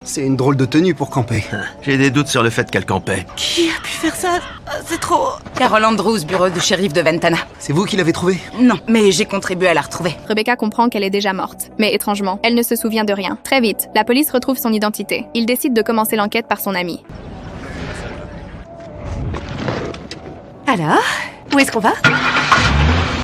C'est une drôle de tenue pour camper. J'ai des doutes sur le fait qu'elle campait. Qui a pu faire ça? C'est trop... Carol Andrews, bureau du shérif de Ventana. C'est vous qui l'avez trouvée? Non, mais j'ai contribué à la retrouver. Rebecca comprend qu'elle est déjà morte. Mais étrangement, elle ne se souvient de rien. Très vite, la police retrouve son identité. Il décide de commencer l'enquête par son ami. Alors, où est-ce qu'on va?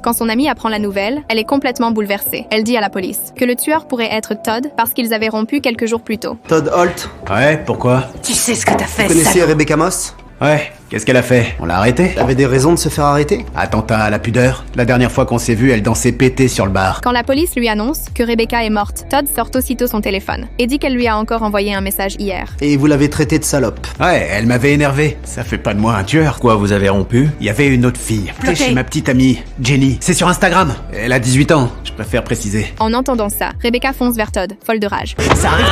Quand son amie apprend la nouvelle, elle est complètement bouleversée. Elle dit à la police que le tueur pourrait être Todd parce qu'ils avaient rompu quelques jours plus tôt. Todd Holt. Ouais, pourquoi? Tu sais ce que t'as fait, Vous connaissez salaud. Rebecca Moss? Ouais, qu'est-ce qu'elle a fait? On l'a arrêtée? Elle avait des raisons de se faire arrêter? Attentat à la pudeur. La dernière fois qu'on s'est vu, elle dansait pété sur le bar. Quand la police lui annonce que Rebecca est morte, Todd sort aussitôt son téléphone et dit qu'elle lui a encore envoyé un message hier. Et vous l'avez traitée de salope. Ouais, elle m'avait énervé. Ça fait pas de moi un tueur. Quoi, vous avez rompu? Il y avait une autre fille. Bloqué. Chez ma petite amie, Jenny. C'est sur Instagram. Elle a 18 ans. Je préfère préciser. En entendant ça, Rebecca fonce vers Todd, folle de rage. Ça arrive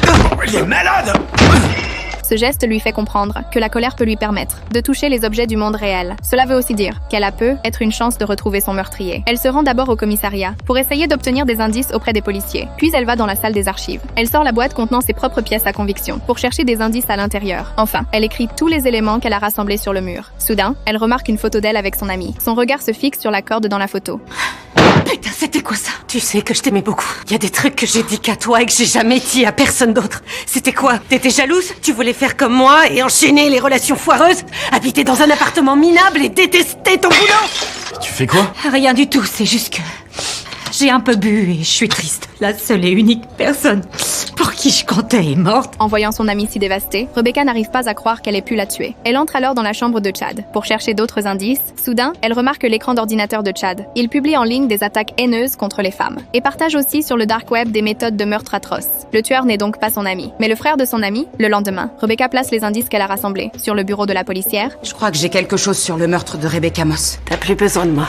tout. Il est malade! Ce geste lui fait comprendre que la colère peut lui permettre de toucher les objets du monde réel. Cela veut aussi dire qu'elle a peu être une chance de retrouver son meurtrier. Elle se rend d'abord au commissariat pour essayer d'obtenir des indices auprès des policiers. Puis elle va dans la salle des archives. Elle sort la boîte contenant ses propres pièces à conviction pour chercher des indices à l'intérieur. Enfin, elle écrit tous les éléments qu'elle a rassemblés sur le mur. Soudain, elle remarque une photo d'elle avec son ami. Son regard se fixe sur la corde dans la photo. Putain, c'était quoi ça? Tu sais que je t'aimais beaucoup. Il y a des trucs que j'ai dit qu'à toi et que j'ai jamais dit à personne d'autre. C'était quoi? T'étais jalouse? Tu voulais faire comme moi et enchaîner les relations foireuses? Habiter dans un appartement minable et détester ton boulot? Tu fais quoi? Rien du tout, c'est juste que... j'ai un peu bu et je suis triste. La seule et unique personne pour qui je comptais est morte. En voyant son amie si dévastée, Rebecca n'arrive pas à croire qu'elle ait pu la tuer. Elle entre alors dans la chambre de Chad pour chercher d'autres indices. Soudain, elle remarque l'écran d'ordinateur de Chad. Il publie en ligne des attaques haineuses contre les femmes et partage aussi sur le dark web des méthodes de meurtre atroces. Le tueur n'est donc pas son ami, mais le frère de son ami. Le lendemain, Rebecca place les indices qu'elle a rassemblés sur le bureau de la policière. Je crois que j'ai quelque chose sur le meurtre de Rebecca Moss. T'as plus besoin de moi.